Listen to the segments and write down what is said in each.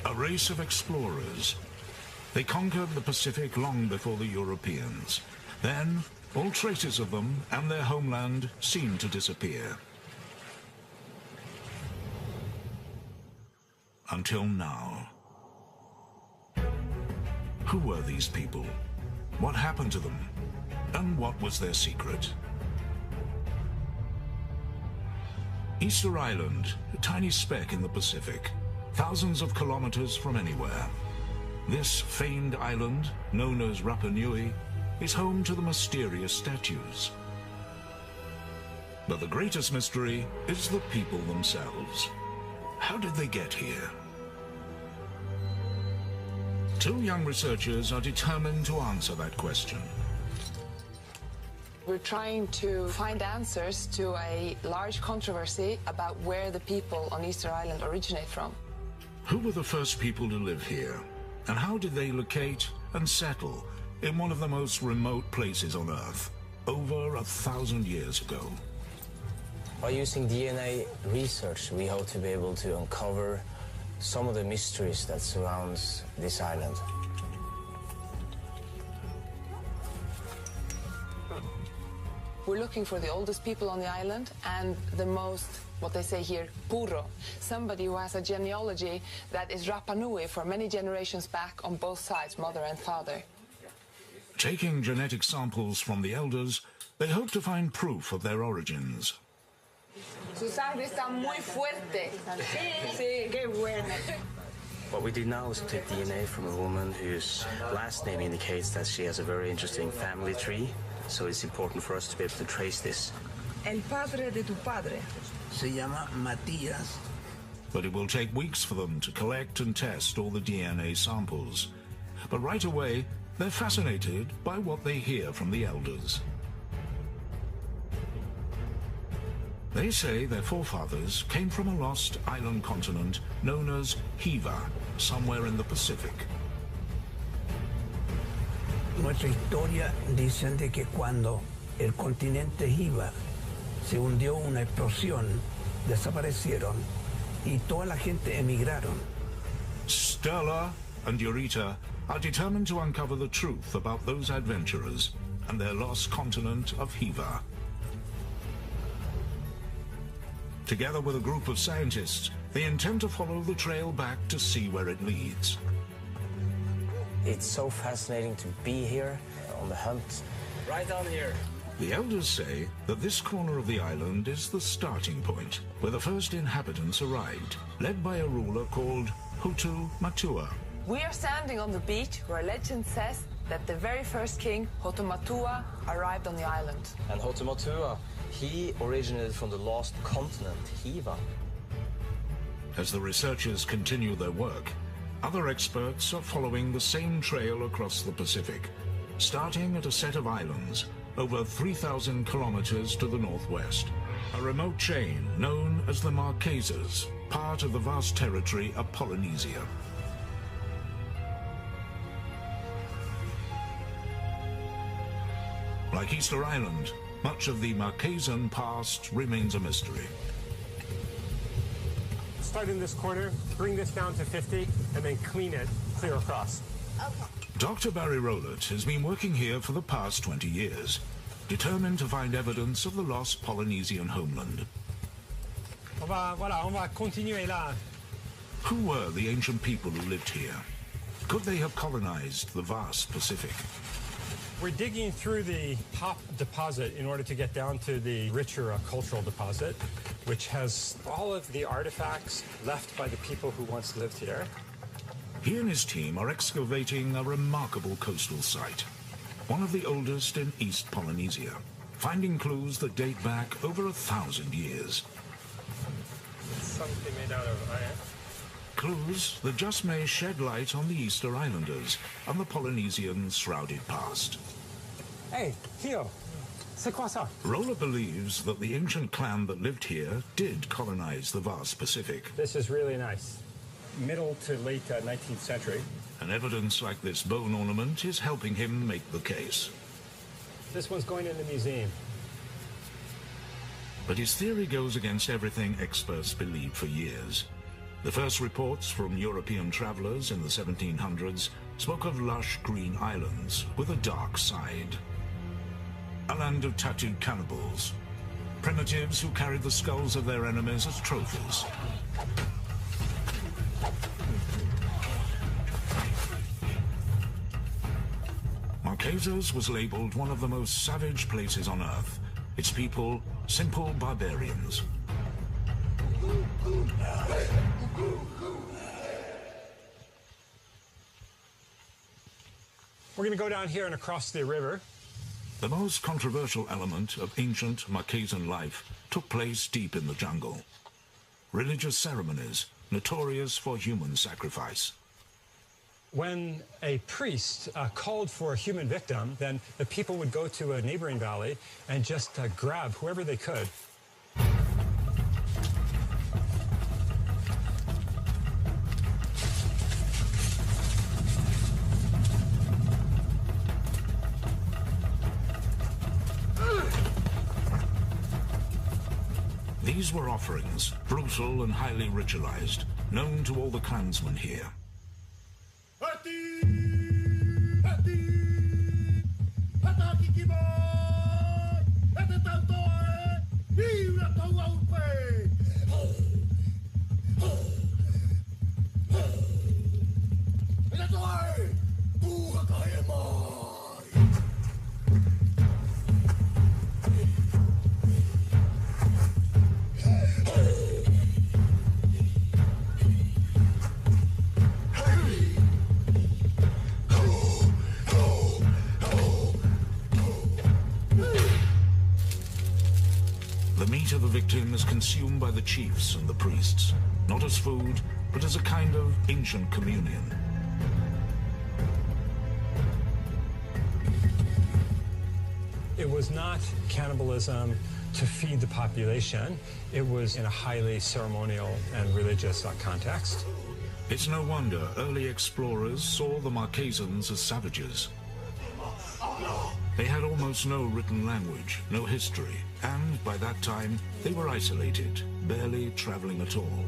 A race of explorers. They conquered the Pacific long before the Europeans. Then, all traces of them and their homeland seemed to disappear. Until now. Who were these people? What happened to them? And what was their secret? Easter Island, a tiny speck in the Pacific, thousands of kilometers from anywhere. This famed island, known as Rapa Nui, is home to the mysterious statues. But the greatest mystery is the people themselves. How did they get here? Two young researchers are determined to answer that question. We're trying to find answers to a large controversy about where the people on Easter Island originate from. Who were the first people to live here? And how did they locate and settle in one of the most remote places on Earth, over 1,000 years ago? By using DNA research, we hope to be able to uncover some of the mysteries that surrounds this island. We're looking for the oldest people on the island and the most, what they say here, puro, somebody who has a genealogy that is Rapa Nui for many generations back on both sides, mother and father. Taking genetic samples from the elders, they hope to find proof of their origins. Su sangre está muy fuerte. Sí, qué bueno. What we do now is take DNA from a woman whose last name indicates that she has a very interesting family tree. So it's important for us to be able to trace this. El padre de tu padre se llama Matías. But it will take weeks for them to collect and test all the DNA samples. But right away, they're fascinated by what they hear from the elders. They say their forefathers came from a lost island continent known as Hiva, somewhere in the Pacific. Nuestra historia dice de que cuando el continente Hiva se hundió una explosión, desaparecieron y toda la gente emigraron. Stella and Eureka are determined to uncover the truth about those adventurers and their lost continent of Hiva. Together with a group of scientists, they intend to follow the trail back to see where it leads. It's so fascinating to be here on the hunt. Right down here. The elders say that this corner of the island is the starting point, where the first inhabitants arrived, led by a ruler called Hutu Matua. We are standing on the beach where legend says that the very first king, Hotumatua, arrived on the island. And Hotumatua, he originated from the lost continent, Hiva. As the researchers continue their work, other experts are following the same trail across the Pacific, starting at a set of islands over 3,000 kilometers to the northwest. A remote chain known as the Marquesas, part of the vast territory of Polynesia. Like Easter Island, much of the Marquesan past remains a mystery. Start in this corner, bring this down to 50, and then clean it clear across. Okay. Dr. Barry Rowlett has been working here for the past 20 years, determined to find evidence of the lost Polynesian homeland. On va continuer là. Who were the ancient people who lived here? Could they have colonized the vast Pacific? We're digging through the top deposit in order to get down to the richer cultural deposit, which has all of the artifacts left by the people who once lived here. He and his team are excavating a remarkable coastal site, one of the oldest in East Polynesia, finding clues that date back over 1,000 years. Something made out of iron. Clues that just may shed light on the Easter Islanders and the Polynesian shrouded past. Hey, Theo, c'est quoi ça? Roller believes that the ancient clan that lived here did colonize the vast Pacific. This is really nice. Middle to late 19th century. And evidence like this bone ornament is helping him make the case. This one's going in the museum. But his theory goes against everything experts believed for years. The first reports from European travelers in the 1700s spoke of lush green islands with a dark side. A land of tattooed cannibals, primitives who carried the skulls of their enemies as trophies. Marquesas was labeled one of the most savage places on Earth. Its people, simple barbarians. We're going to go down here and across the river. The most controversial element of ancient Marquesan life took place deep in the jungle. Religious ceremonies, notorious for human sacrifice. When a priest called for a human victim, then the people would go to a neighboring valley and just grab whoever they could. These were offerings, brutal and highly ritualized, known to all the clansmen here. The meat of the victim is consumed by the chiefs and the priests, not as food, but as a kind of ancient communion. It was not cannibalism to feed the population. It was in a highly ceremonial and religious context. It's no wonder early explorers saw the Marquesans as savages. They had almost no written language, no history, and by that time they were isolated, barely traveling at all.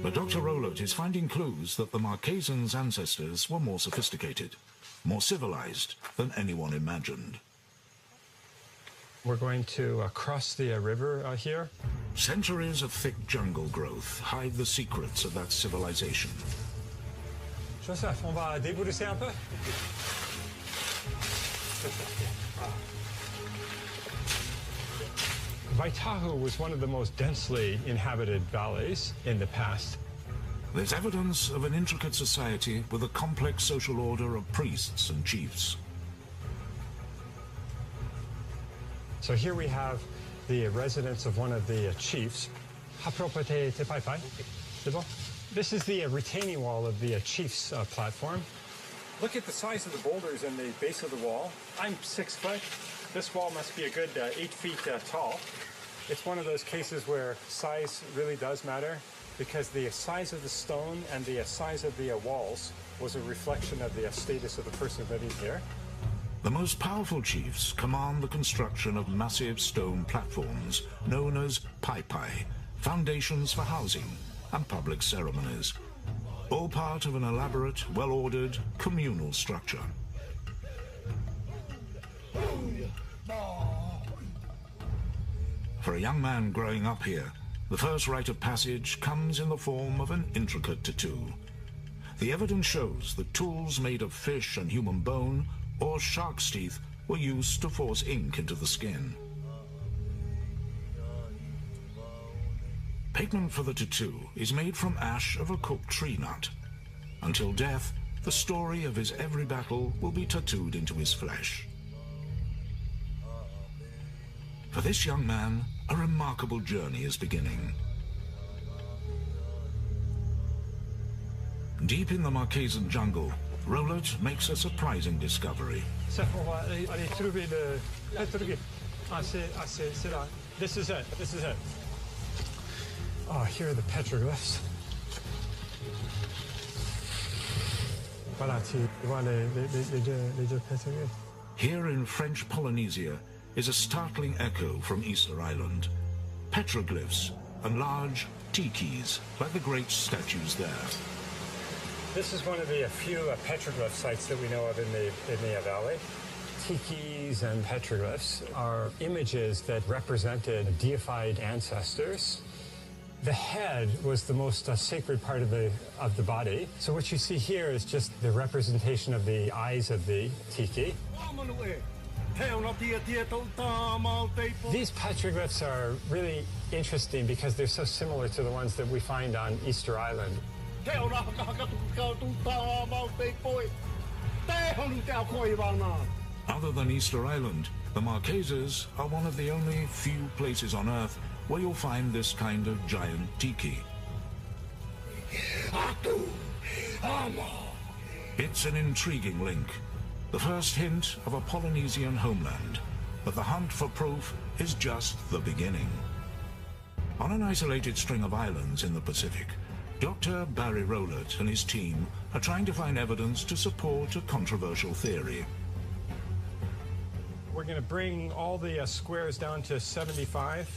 But Dr. Rowlett is finding clues that the Marquesans' ancestors were more sophisticated, more civilized than anyone imagined. We're going to cross the river here. Centuries of thick jungle growth hide the secrets of that civilization. Joseph, on va débrousser un peu. Waitahu was one of the most densely inhabited valleys in the past. There's evidence of an intricate society with a complex social order of priests and chiefs. So here we have the residence of one of the chiefs. This is the retaining wall of the chief's platform. Look at the size of the boulders in the base of the wall. I'm 6 foot. This wall must be a good 8 feet tall. It's one of those cases where size really does matter, because the size of the stone and the size of the walls was a reflection of the status of the person living here. The most powerful chiefs command the construction of massive stone platforms known as pai, foundations for housing and public ceremonies, all part of an elaborate, well-ordered, communal structure. For a young man growing up here, the first rite of passage comes in the form of an intricate tattoo. The evidence shows that tools made of fish and human bone or shark's teeth were used to force ink into the skin. Pigment for the tattoo is made from ash of a cooked tree nut. Until death, the story of his every battle will be tattooed into his flesh. For this young man, a remarkable journey is beginning. Deep in the Marquesan jungle, Rowlett makes a surprising discovery. This is it. This is it. Oh, here are the petroglyphs. Voilà, tu vois les deux petroglyphs. Here in French Polynesia, is a startling echo from Easter Island. Petroglyphs and large tikis, like the great statues there. This is one of the few petroglyph sites that we know of in the valley. Tikis and petroglyphs are images that represented deified ancestors. The head was the most sacred part of the body. So what you see here is just the representation of the eyes of the tiki. These petroglyphs are really interesting because they're so similar to the ones that we find on Easter Island. Other than Easter Island, the Marquesas are one of the only few places on Earth where you'll find this kind of giant tiki. It's an intriguing link, the first hint of a Polynesian homeland, but the hunt for proof is just the beginning. On an isolated string of islands in the Pacific, Dr. Barry Rowlett and his team are trying to find evidence to support a controversial theory. We're going to bring all the squares down to 75.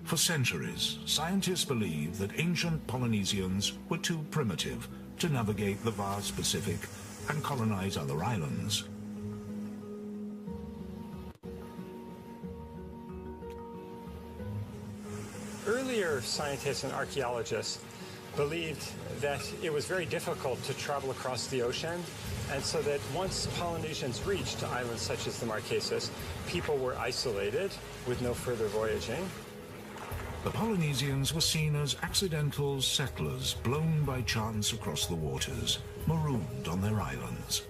For centuries, scientists believed that ancient Polynesians were too primitive to navigate the vast Pacific and colonize other islands. Earlier scientists and archaeologists believed that it was very difficult to travel across the ocean, and so that once Polynesians reached islands such as the Marquesas, people were isolated with no further voyaging. The Polynesians were seen as accidental settlers blown by chance across the waters, marooned on their islands.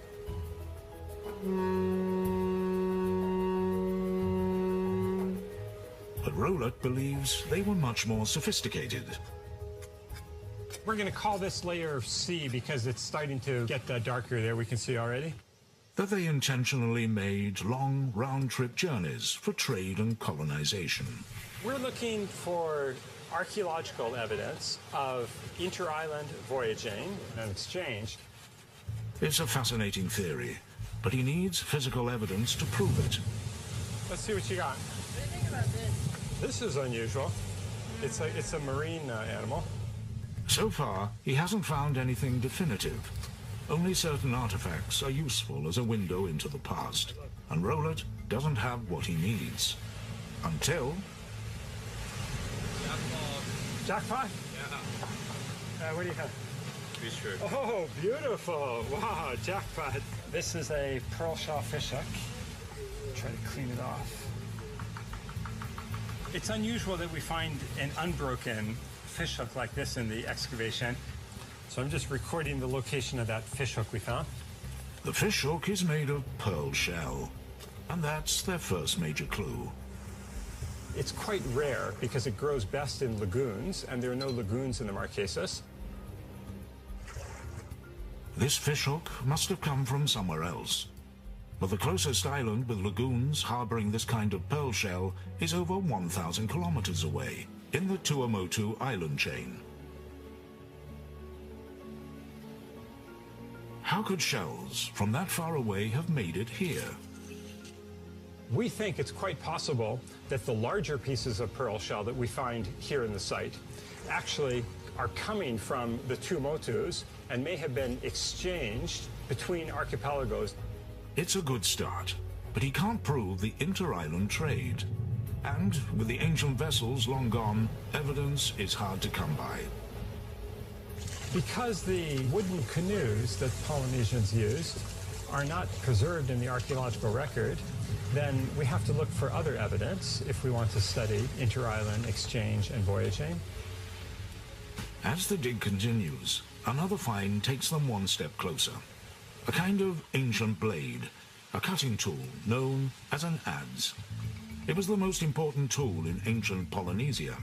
But Rowlett believes they were much more sophisticated. We're going to call this layer C because it's starting to get darker there, we can see already. That they intentionally made long round-trip journeys for trade and colonization. We're looking for archaeological evidence of inter-island voyaging and exchange. It's a fascinating theory, but he needs physical evidence to prove it. Let's see what you got. What do you think about this? This is unusual. It's a marine animal. So far, he hasn't found anything definitive. Only certain artifacts are useful as a window into the past, and Rowlett doesn't have what he needs. Until... Jackpot? Yeah. What do you have? Be sure. Oh, beautiful. Wow, jackpot. This is a pearl shell fishhook. Try to clean it off. It's unusual that we find an unbroken fishhook like this in the excavation. So I'm just recording the location of that fishhook we found. The fishhook is made of pearl shell, and that's their first major clue. It's quite rare because it grows best in lagoons, and there are no lagoons in the Marquesas. This fishhook must have come from somewhere else. But the closest island with lagoons harboring this kind of pearl shell is over 1,000 kilometers away, in the Tuamotu island chain. How could shells from that far away have made it here? We think it's quite possible that the larger pieces of pearl shell that we find here in the site actually are coming from the Tuamotus and may have been exchanged between archipelagos. It's a good start, but he can't prove the inter-island trade. And with the ancient vessels long gone, evidence is hard to come by. Because the wooden canoes that Polynesians used are not preserved in the archaeological record, then we have to look for other evidence if we want to study inter-island exchange and voyaging. As the dig continues, another find takes them one step closer. A kind of ancient blade, a cutting tool known as an adze. It was the most important tool in ancient Polynesia.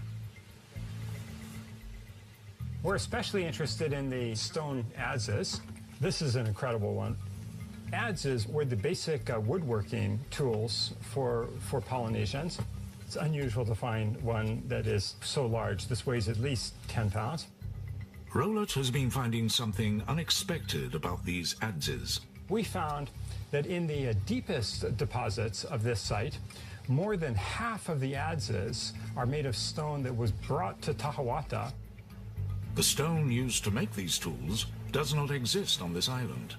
We're especially interested in the stone adzes. This is an incredible one. Adzes were the basic woodworking tools for Polynesians. It's unusual to find one that is so large. This weighs at least 10 pounds. Rowlett has been finding something unexpected about these adzes. We found that in the deepest deposits of this site, more than half of the adzes are made of stone that was brought to Tahawata. The stone used to make these tools does not exist on this island.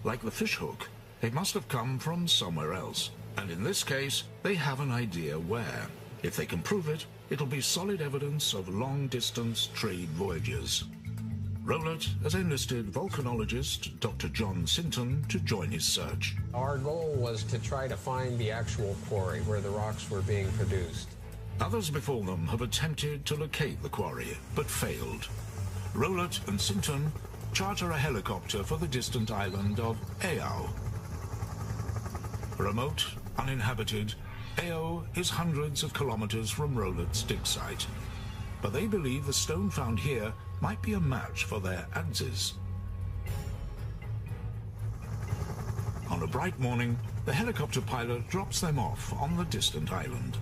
Like the fishhook, it must have come from somewhere else. And in this case, they have an idea where. If they can prove it, it'll be solid evidence of long-distance trade voyages. Rowlett has enlisted volcanologist Dr. John Sinton to join his search. Our goal was to try to find the actual quarry where the rocks were being produced. Others before them have attempted to locate the quarry, but failed. Rowlett and Sinton charter a helicopter for the distant island of Ao. Remote, uninhabited, Ao is hundreds of kilometers from Rowlett's dig site. But they believe the stone found here might be a match for their adzes. On a bright morning, the helicopter pilot drops them off on the distant island.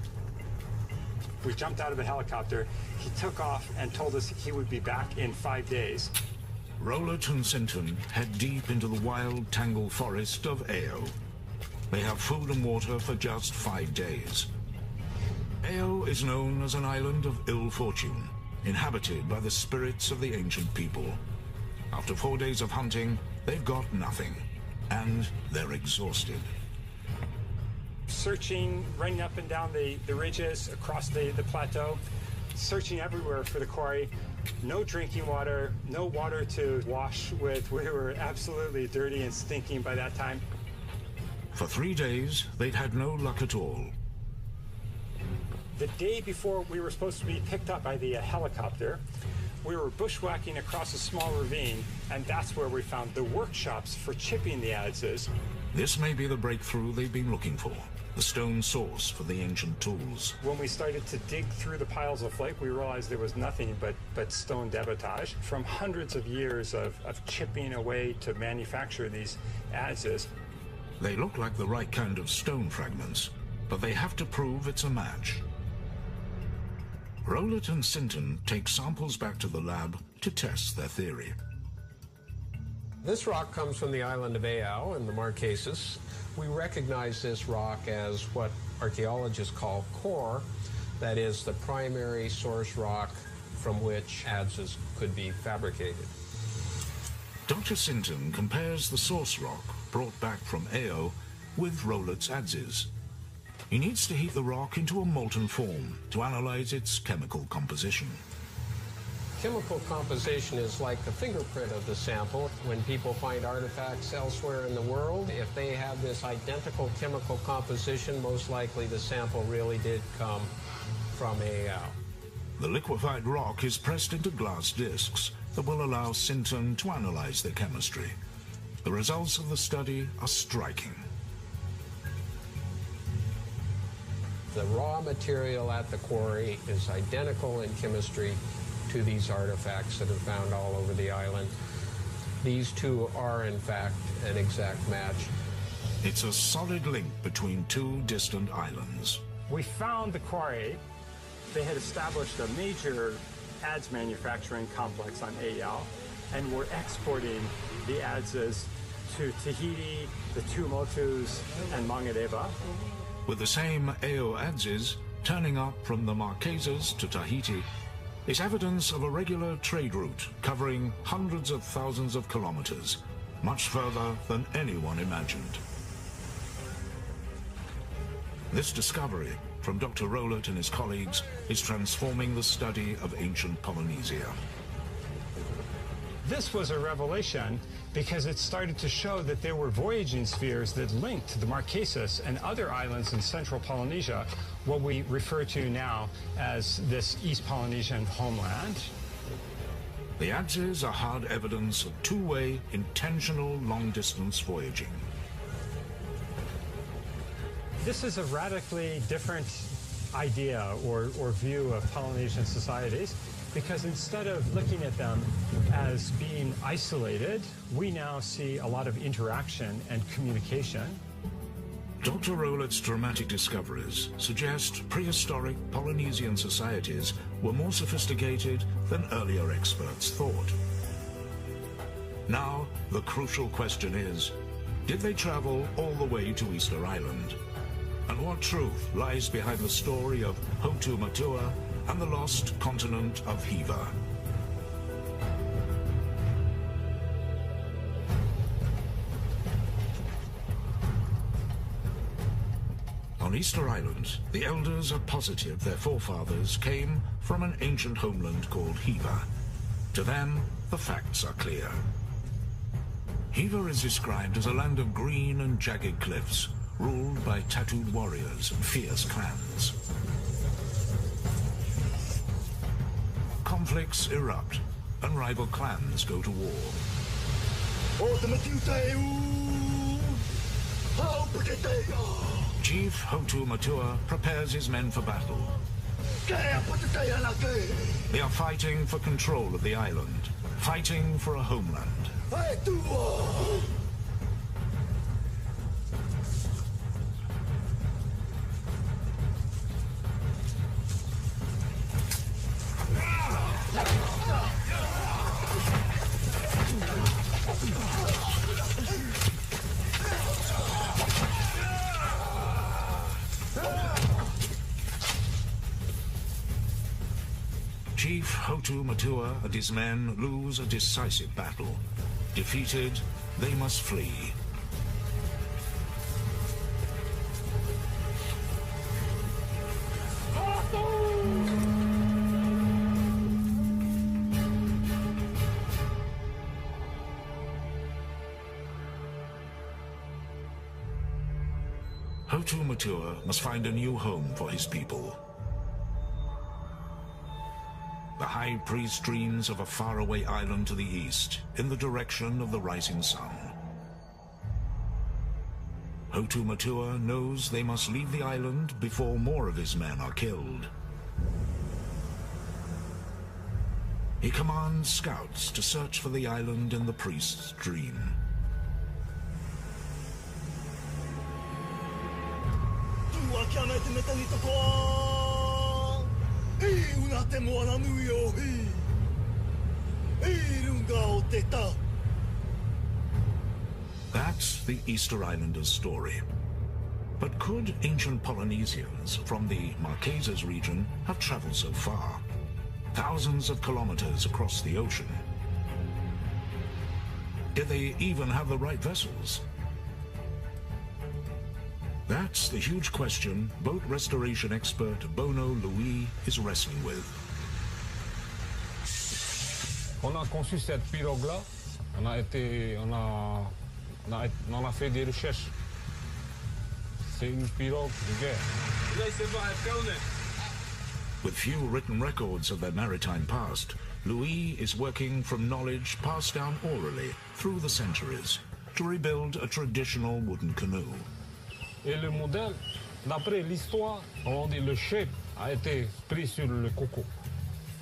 We jumped out of the helicopter. He took off and told us he would be back in 5 days. Rowlett and Sinton head deep into the wild tangle forest of Ao. They have food and water for just 5 days. Ao is known as an island of ill fortune, inhabited by the spirits of the ancient people. After 4 days of hunting, they've got nothing, and they're exhausted. Searching, running up and down the ridges across the plateau, searching everywhere for the quarry. No drinking water, no water to wash with. We were absolutely dirty and stinking by that time. For 3 days, they'd had no luck at all. The day before we were supposed to be picked up by the helicopter, we were bushwhacking across a small ravine, and that's where we found the workshops for chipping the adzes. This may be the breakthrough they've been looking for, the stone source for the ancient tools. When we started to dig through the piles of flake, we realized there was nothing but stone debitage from hundreds of years of chipping away to manufacture these adzes. They look like the right kind of stone fragments, but they have to prove it's a match. Rowlett and Sinton take samples back to the lab to test their theory. This rock comes from the island of Ao in the Marquesas. We recognize this rock as what archaeologists call core, that is the primary source rock from which adzes could be fabricated. Dr. Sinton compares the source rock brought back from Ao with Rowlett's adzes. He needs to heat the rock into a molten form to analyze its chemical composition. Chemical composition is like the fingerprint of the sample. When people find artifacts elsewhere in the world, if they have this identical chemical composition, most likely the sample really did come from Ao. The liquefied rock is pressed into glass discs that will allow Sinton to analyze their chemistry. The results of the study are striking. The raw material at the quarry is identical in chemistry to these artifacts that are found all over the island. These two are, in fact, an exact match. It's a solid link between two distant islands. We found the quarry. They had established a major adze manufacturing complex on Ao and were exporting the adzes to Tahiti, the Tuamotus, and Mangareva. With the same Ao adzes turning up from the Marquesas to Tahiti is evidence of a regular trade route covering hundreds of thousands of kilometers, much further than anyone imagined. This discovery from Dr. Rowlett and his colleagues is transforming the study of ancient Polynesia. This was a revelation because it started to show that there were voyaging spheres that linked the Marquesas and other islands in central Polynesia, what we refer to now as this East Polynesian homeland. The adzes are hard evidence of two-way, intentional long-distance voyaging. This is a radically different idea or view of Polynesian societies, because instead of looking at them as being isolated, we now see a lot of interaction and communication. Dr. Rowlett's dramatic discoveries suggest prehistoric Polynesian societies were more sophisticated than earlier experts thought. Now, the crucial question is, Did they travel all the way to Easter Island? And what truth lies behind the story of Hotu Matua and the lost continent of Hiva? On Easter Island, the elders are positive their forefathers came from an ancient homeland called Hiva. To them, the facts are clear. Hiva is described as a land of green and jagged cliffs, ruled by tattooed warriors and fierce clans. Conflicts erupt, and rival clans go to war. Chief Hotu Matua prepares his men for battle. They are fighting for control of the island, fighting for a homeland. Chief Hotu Matua and his men lose a decisive battle. Defeated, they must flee. Hotu Matua must find a new home for his people. The high priest dreams of a faraway island to the east, in the direction of the rising sun. Hotu Matua knows they must leave the island before more of his men are killed. He commands scouts to search for the island in the priest's dream. That's the Easter Islanders' story. But could ancient Polynesians from the Marquesas region have traveled so far? Thousands of kilometers across the ocean. Did they even have the right vessels? That's the huge question boat restoration expert Bono Louis is wrestling with. On a conçu cette pirogue-là, on a fait des recherches. C'est une pirogue de guerre. With few written records of their maritime past, Louis is working from knowledge passed down orally through the centuries to rebuild a traditional wooden canoe. Et le modèle, d'après l'histoire, on dit le shape a été pris sur le coco.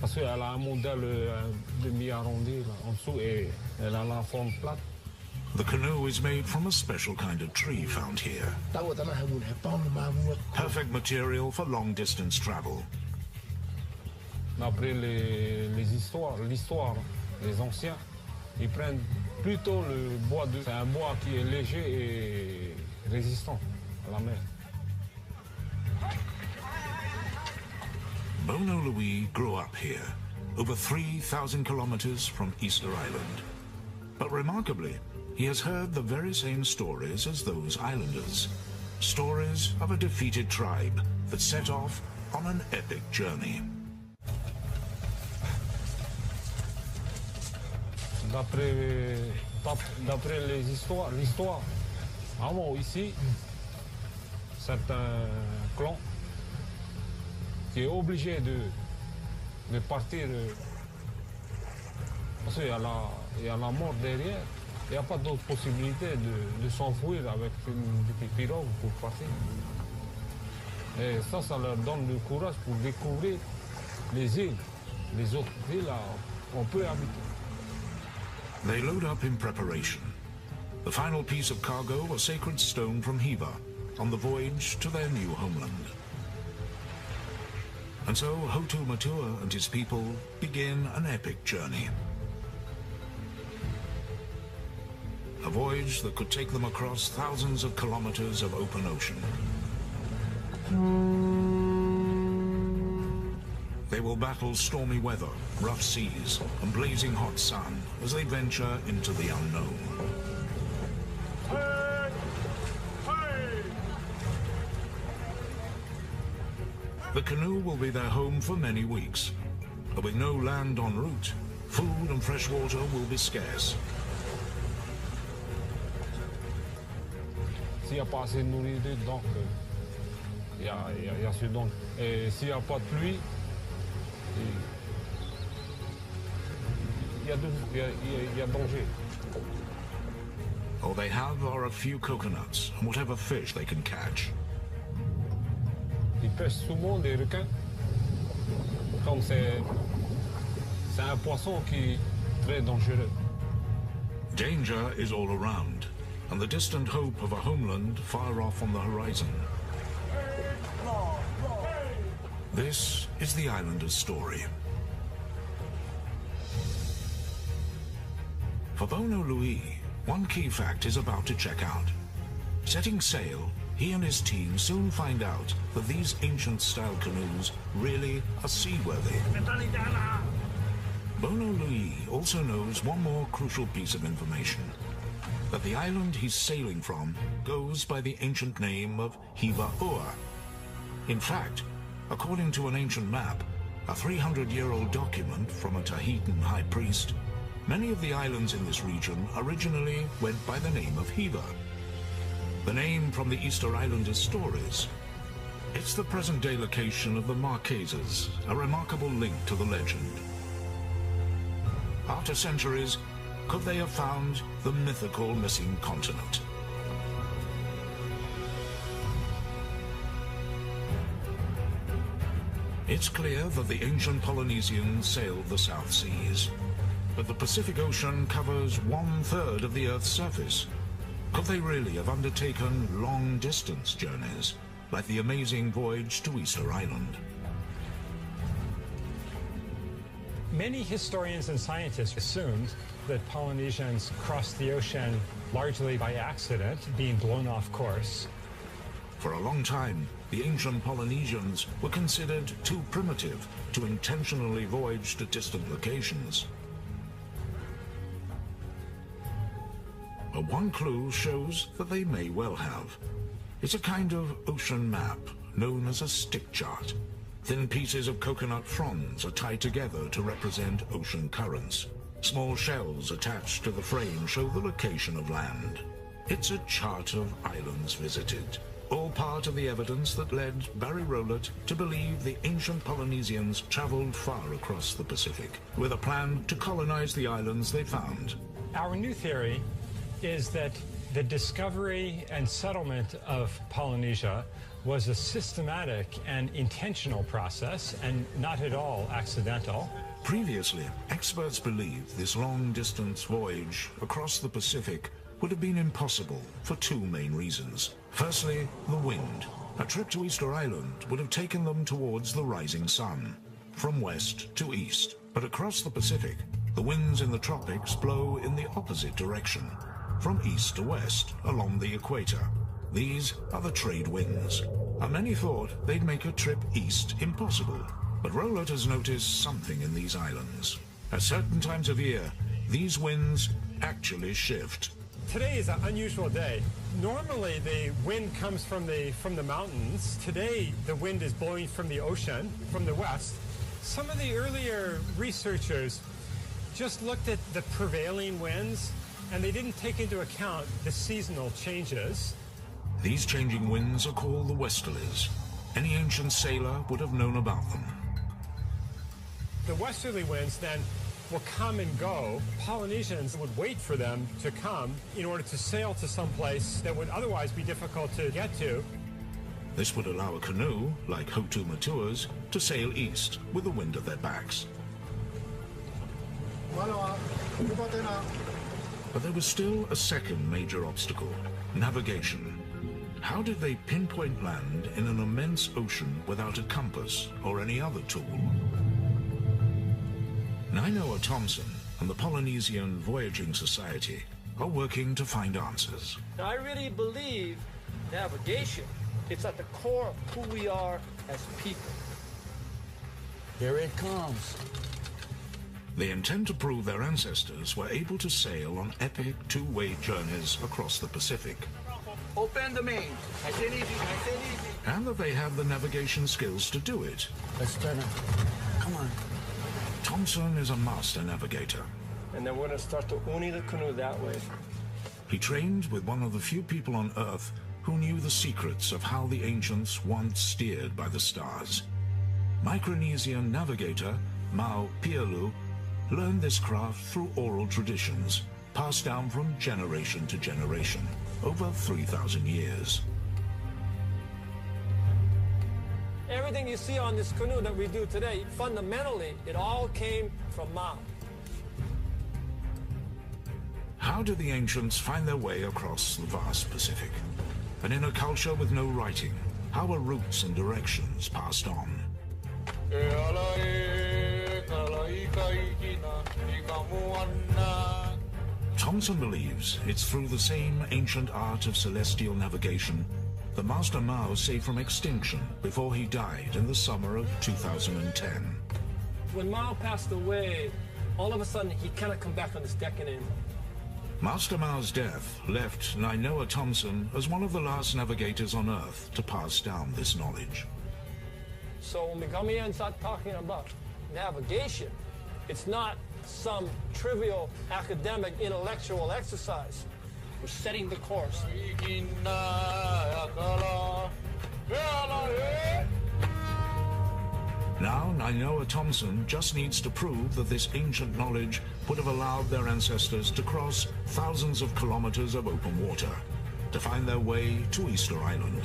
Parce qu'elle a un modèle demi-arrondi en dessous et elle a la forme plate. The canoe is made from a special kind of tree found here. Perfect material for long-distance travel. D'après l'histoire, les anciens, ils prennent plutôt le bois de... C'est un bois qui est léger et résistant à la mer. Bono Louis grew up here, over 3,000 kilometers from Easter Island. But remarkably, he has heard the very same stories as those islanders. Stories of a defeated tribe that set off on an epic journey. D'après l'histoire, avant ici, c'est un clan qui est obligé de partir parce qu'il y a la mort derrière. Il n'y a pas d'autre possibilité de s'enfuir avec une petite pirogue pour partir. Et ça leur donne du courage pour découvrir les îles, les autres îles on peut habiter. They load up in preparation. The final piece of cargo, a sacred stone from Hiva, on the voyage to their new homeland. And so Hotu Matua and his people begin an epic journey. a voyage that could take them across thousands of kilometers of open ocean. They will battle stormy weather, rough seas, and blazing hot sun as they venture into the unknown. The canoe will be their home for many weeks, but with no land en route, food and fresh water will be scarce. S'il n'y a pas assez de nourriture, donc il y a ce don. Et s'il n'y a pas de pluie, il y a danger. All they have are a few coconuts and whatever fish they can catch. Ils pêchent souvent des requins. Comme c'est un poisson qui est très dangereux. Danger is all around, and the distant hope of a homeland far off on the horizon. This is the islander's story. For Bono Louis, one key fact is about to check out. Setting sail, he and his team soon find out that these ancient-style canoes really are seaworthy. Bono Louis also knows one more crucial piece of information, that the island he's sailing from goes by the ancient name of Hiva-Ua. In fact, according to an ancient map, a 300-year-old document from a Tahitian high priest, many of the islands in this region originally went by the name of Hiva. The name from the Easter Islanders' stories. It's the present-day location of the Marquesas, a remarkable link to the legend. After centuries, could they have found the mythical missing continent? It's clear that the ancient Polynesians sailed the South Seas, but the Pacific Ocean covers 1/3 of the Earth's surface. Could they really have undertaken long-distance journeys, like the amazing voyage to Easter Island? Many historians and scientists assumed that Polynesians crossed the ocean largely by accident, being blown off course. For a long time, the ancient Polynesians were considered too primitive to intentionally voyage to distant locations. But one clue shows that they may well have. It's a kind of ocean map known as a stick chart. Thin pieces of coconut fronds are tied together to represent ocean currents. Small shells attached to the frame show the location of land. It's a chart of islands visited, all part of the evidence that led Barry Rowlett to believe the ancient Polynesians traveled far across the Pacific, with a plan to colonize the islands they found. Our new theory is that the discovery and settlement of Polynesia was a systematic and intentional process and not at all accidental. Previously, experts believed this long-distance voyage across the Pacific would have been impossible for two main reasons. Firstly, the wind. A trip to Easter Island would have taken them towards the rising sun, from west to east. But across the Pacific, the winds in the tropics blow in the opposite direction, from east to west, along the equator. These are the trade winds, and many thought they'd make a trip east impossible. But Rowlett has noticed something in these islands. At certain times of year, these winds actually shift. Today is an unusual day. Normally the wind comes from the mountains. Today the wind is blowing from the ocean, from the west. Some of the earlier researchers just looked at the prevailing winds and they didn't take into account the seasonal changes. These changing winds are called the westerlies. Any ancient sailor would have known about them. The westerly winds then will come and go. Polynesians would wait for them to come in order to sail to some place that would otherwise be difficult to get to. This would allow a canoe, like Hotu Matua's, to sail east with the wind at their backs. But there was still a second major obstacle: navigation. How did they pinpoint land in an immense ocean without a compass or any other tool? Nainoa Thompson and the Polynesian Voyaging Society are working to find answers. Now, I really believe navigation, it's at the core of who we are as people. Here it comes. They intend to prove their ancestors were able to sail on epic two-way journeys across the Pacific. Open the main. Nice and easy, nice and easy. And that they have the navigation skills to do it. Let's turn it. Come on. Thompson is a master navigator. And then we're going to start to uni the canoe that way. He trained with one of the few people on Earth who knew the secrets of how the ancients once steered by the stars. Micronesian navigator Mau Pialu learned this craft through oral traditions, passed down from generation to generation, over 3,000 years. Everything you see on this canoe that we do today, fundamentally, it all came from Mau. How did the ancients find their way across the vast Pacific? And in a culture with no writing, how were routes and directions passed on? Thompson believes it's through the same ancient art of celestial navigation that Master Mau saved from extinction before he died in the summer of 2010. When Mau passed away, all of a sudden he cannot come back on this deck anymore. Master Mau's death left Nainoa Thompson as one of the last navigators on Earth to pass down this knowledge. So when we come here and start talking about navigation, it's not some trivial academic intellectual exercise. We're setting the course. Now Nainoa Thompson just needs to prove that this ancient knowledge would have allowed their ancestors to cross thousands of kilometers of open water to find their way to Easter Island.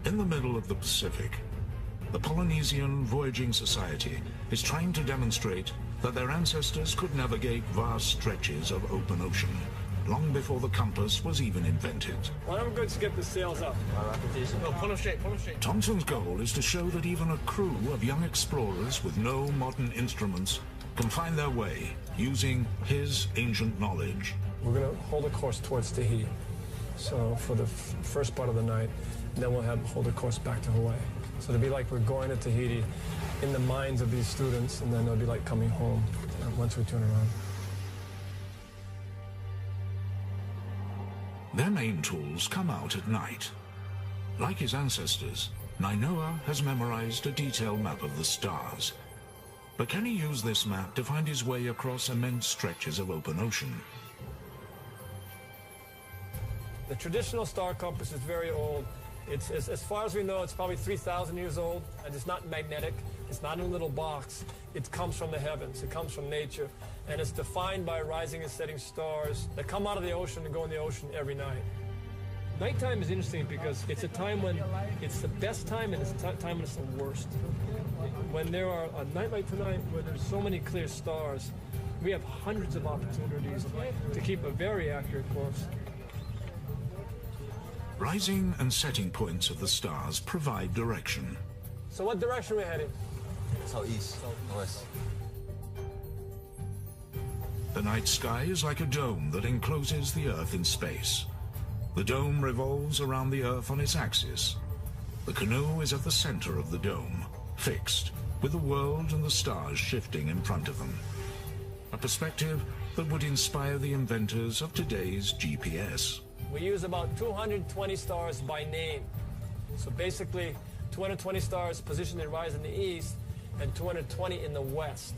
In the middle of the Pacific, the Polynesian Voyaging Society is trying to demonstrate that their ancestors could navigate vast stretches of open ocean long before the compass was even invented. Why don't we go skip the sails up? No, pull them straight, pull them straight. Thompson's goal is to show that even a crew of young explorers with no modern instruments can find their way using his ancient knowledge. We're going to hold a course towards Tahiti. So for the first part of the night, then we'll hold a course back to Hawaii. So it'll be like we're going to Tahiti in the minds of these students, and then it'll be like coming home once we turn around. Their main tools come out at night. Like his ancestors, Nainoa has memorized a detailed map of the stars. But can he use this map to find his way across immense stretches of open ocean? The traditional star compass is very old. It's, as far as we know, it's probably 3,000 years old, and it's not magnetic. It's not in a little box. It comes from the heavens. It comes from nature, and it's defined by rising and setting stars that come out of the ocean and go in the ocean every night. Nighttime is interesting because it's a time when it's the best time and it's a time when it's the worst. When there are a night like tonight where there's so many clear stars, we have hundreds of opportunities to keep a very accurate course. Rising and setting points of the stars provide direction. So what direction are we heading? Southeast, west. The night sky is like a dome that encloses the Earth in space. The dome revolves around the Earth on its axis. The canoe is at the center of the dome, fixed, with the world and the stars shifting in front of them. A perspective that would inspire the inventors of today's GPS. We use about 220 stars by name. So basically, 220 stars positioned in rise in the east and 220 in the west.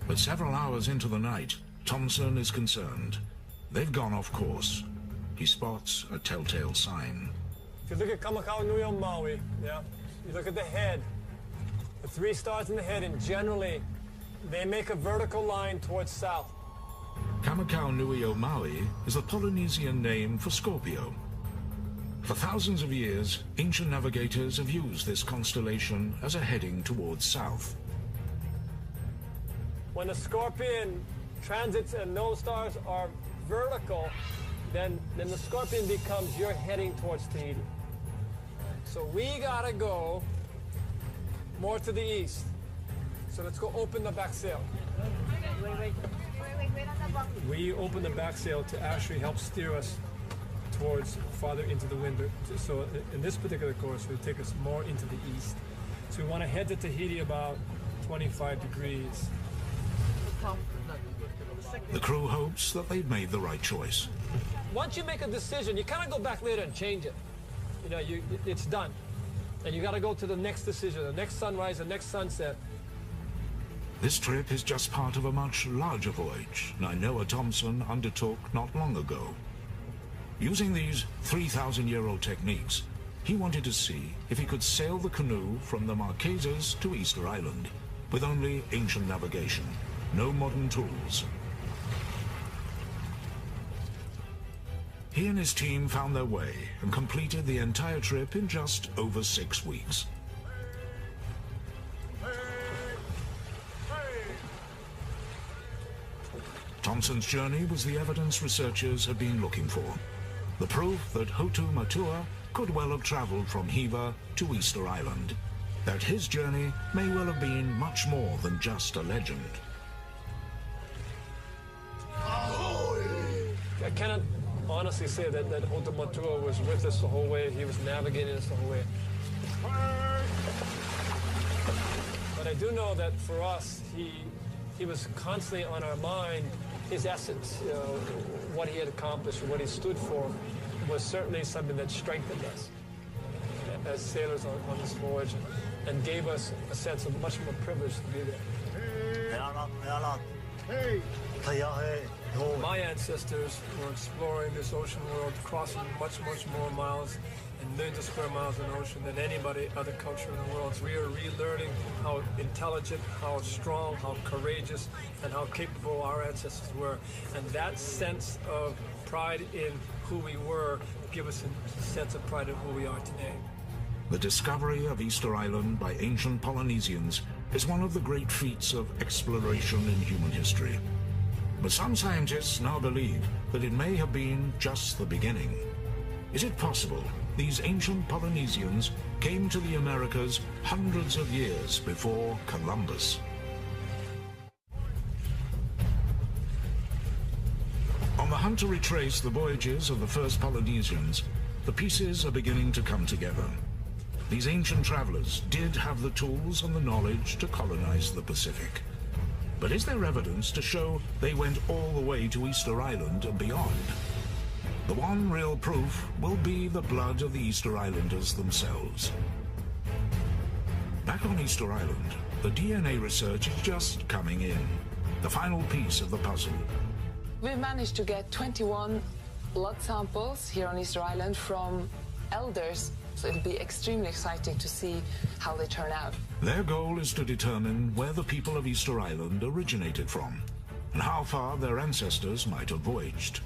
But several hours into the night, Thompson is concerned. They've gone off course. He spots a telltale sign. If you look at Kamakau Nui o Maui, yeah, you look at the head, the 3 stars in the head, and generally, they make a vertical line towards south. Kamakau Nui o Maui is the Polynesian name for Scorpio. For thousands of years, ancient navigators have used this constellation as a heading towards south. When the Scorpion transits and those stars are vertical, then the Scorpion becomes you're heading towards Tahiti. So we gotta go more to the east. So let's go open the back sail. We open the back sail to actually help steer us towards farther into the wind. So in this particular course, it will take us more into the east. So we want to head to Tahiti about 25 degrees. The crew hopes that they've made the right choice. Once you make a decision, you kind of go back later and change it. You know, it's done. And you got to go to the next decision, the next sunrise, the next sunset. This trip is just part of a much larger voyage Nainoa Thompson undertook not long ago. Using these 3,000-year-old techniques, he wanted to see if he could sail the canoe from the Marquesas to Easter Island with only ancient navigation, no modern tools. He and his team found their way and completed the entire trip in just over 6 weeks. Thompson's journey was the evidence researchers had been looking for. The proof that Hotu Matua could well have traveled from Hiva to Easter Island. That his journey may well have been much more than just a legend. I cannot honestly say that Hotu Matua was with us the whole way. He was navigating us the whole way. But I do know that for us, he was constantly on our mind. His essence, you know, what he had accomplished, what he stood for, was certainly something that strengthened us as sailors on this voyage and gave us a sense of much more privilege to be there. My ancestors were exploring this ocean world, crossing much more miles and millions of square miles of ocean than anybody other culture in the world. So we are relearning how intelligent, how strong, how courageous, and how capable our ancestors were. And that sense of pride in who we were give us a sense of pride in who we are today. The discovery of Easter Island by ancient Polynesians is one of the great feats of exploration in human history. But some scientists now believe that it may have been just the beginning. Is it possible these ancient Polynesians came to the Americas hundreds of years before Columbus? On the hunt to retrace the voyages of the first Polynesians, the pieces are beginning to come together. These ancient travelers did have the tools and the knowledge to colonize the Pacific. But is there evidence to show they went all the way to Easter Island and beyond? The one real proof will be the blood of the Easter Islanders themselves. Back on Easter Island, the DNA research is just coming in, the final piece of the puzzle. We've managed to get 21 blood samples here on Easter Island from elders, so it'll be extremely exciting to see how they turn out. Their goal is to determine where the people of Easter Island originated from and how far their ancestors might have voyaged.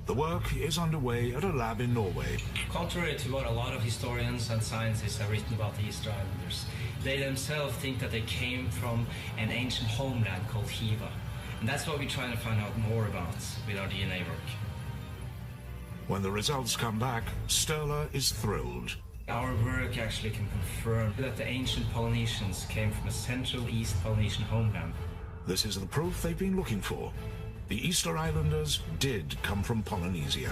The work is underway at a lab in Norway. Contrary to what a lot of historians and scientists have written about the Easter Islanders, they themselves think that they came from an ancient homeland called Hiva. And that's what we're trying to find out more about with our DNA work. When the results come back, Sturla is thrilled. Our work actually can confirm that the ancient Polynesians came from a Central East Polynesian homeland. This is the proof they've been looking for. The Easter Islanders did come from Polynesia.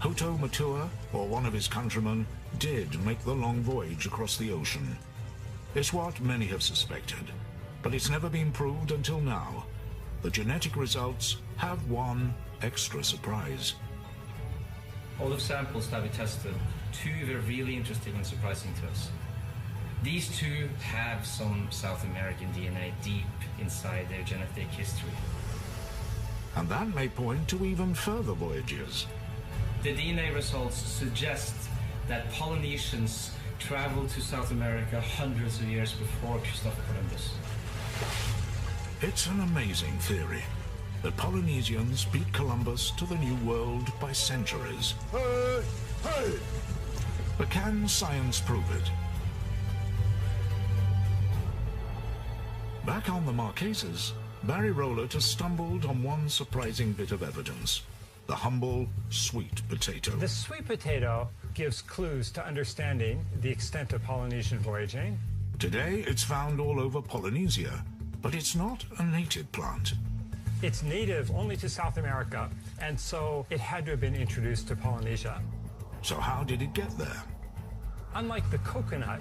Hotu Matua, or one of his countrymen, did make the long voyage across the ocean. It's what many have suspected, but it's never been proved until now. The genetic results have one extra surprise. All the samples that we tested, two were really interesting and surprising to us. These two have some South American DNA deep inside their genetic history. And that may point to even further voyages. The DNA results suggest that Polynesians traveled to South America hundreds of years before Christopher Columbus. It's an amazing theory that Polynesians beat Columbus to the New World by centuries. Hey! Hey! But can science prove it? Back on the Marquesas, Barry Rowlett has stumbled on one surprising bit of evidence: the humble sweet potato. The sweet potato gives clues to understanding the extent of Polynesian voyaging. Today, it's found all over Polynesia, but it's not a native plant. It's native only to South America, and so it had to have been introduced to Polynesia. So how did it get there? Unlike the coconut,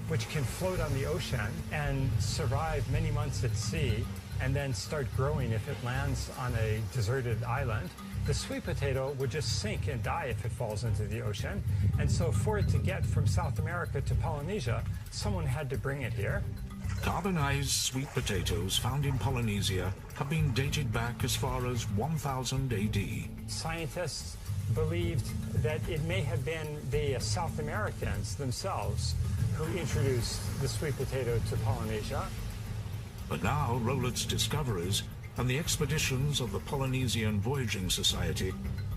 which can float on the ocean and survive many months at sea and then start growing if it lands on a deserted island, the sweet potato would just sink and die if it falls into the ocean. And so for it to get from South America to Polynesia, someone had to bring it here. Carbonized sweet potatoes found in Polynesia have been dated back as far as 1000 AD. Scientists believed that it may have been the South Americans themselves who introduced the sweet potato to Polynesia. But now Rowlett's discoveries and the expeditions of the Polynesian Voyaging Society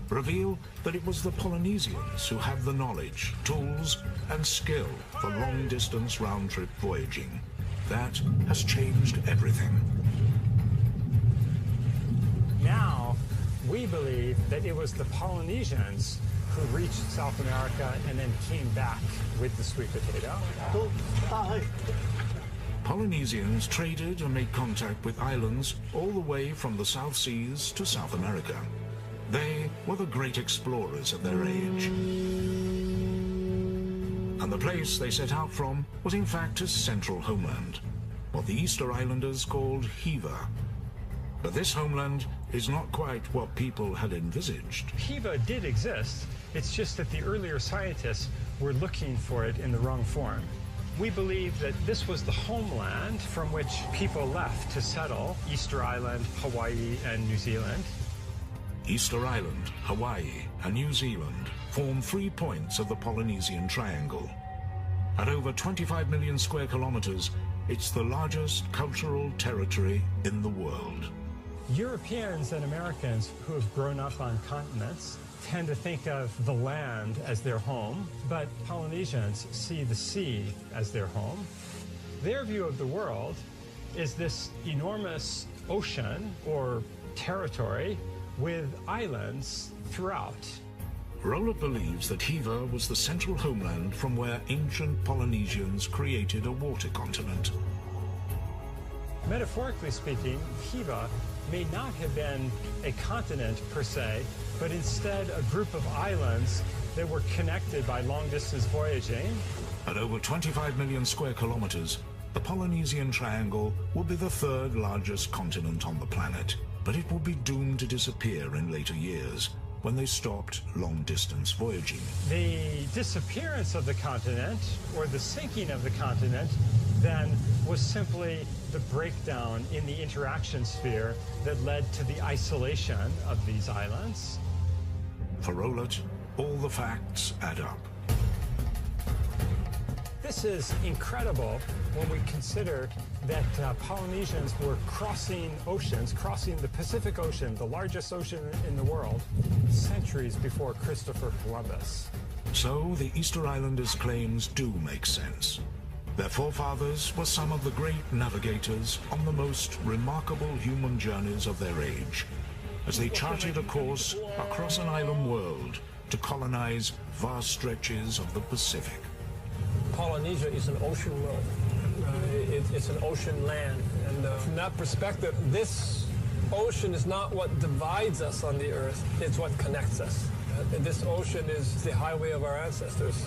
reveal that it was the Polynesians who had the knowledge, tools, and skill for long-distance round-trip voyaging. That has changed everything. Now, we believe that it was the Polynesians who reached South America and then came back with the sweet potato. Polynesians traded and made contact with islands all the way from the South Seas to South America. They were the great explorers of their age. And the place they set out from was in fact his central homeland, what the Easter Islanders called Hiva. But this homeland is not quite what people had envisaged. Hiva did exist. It's just that the earlier scientists were looking for it in the wrong form. We believe that this was the homeland from which people left to settle Easter Island, Hawaii, and New Zealand. Easter Island, Hawaii, and New Zealand form 3 points of the Polynesian Triangle. At over 25 million square kilometers, it's the largest cultural territory in the world. Europeans and Americans who have grown up on continents tend to think of the land as their home, but Polynesians see the sea as their home. Their view of the world is this enormous ocean or territory with islands throughout. Rowlett believes that Hiva was the central homeland from where ancient Polynesians created a water continent. Metaphorically speaking, Hiva may not have been a continent per se, but instead a group of islands that were connected by long-distance voyaging. At over 25 million square kilometers, the Polynesian Triangle will be the 3rd largest continent on the planet, but it will be doomed to disappear in later years when they stopped long-distance voyaging. The disappearance of the continent, or the sinking of the continent, then was simply the breakdown in the interaction sphere that led to the isolation of these islands. For Rowlett, all the facts add up. This is incredible when we consider that Polynesians were crossing oceans, crossing the Pacific Ocean, the largest ocean in the world, centuries before Christopher Columbus. So the Easter Islanders' claims do make sense. Their forefathers were some of the great navigators on the most remarkable human journeys of their age, as they charted a course across an island world to colonize vast stretches of the Pacific. Polynesia is an ocean world. It's an ocean land. And from that perspective, this ocean is not what divides us on the earth, it's what connects us. This ocean is the highway of our ancestors.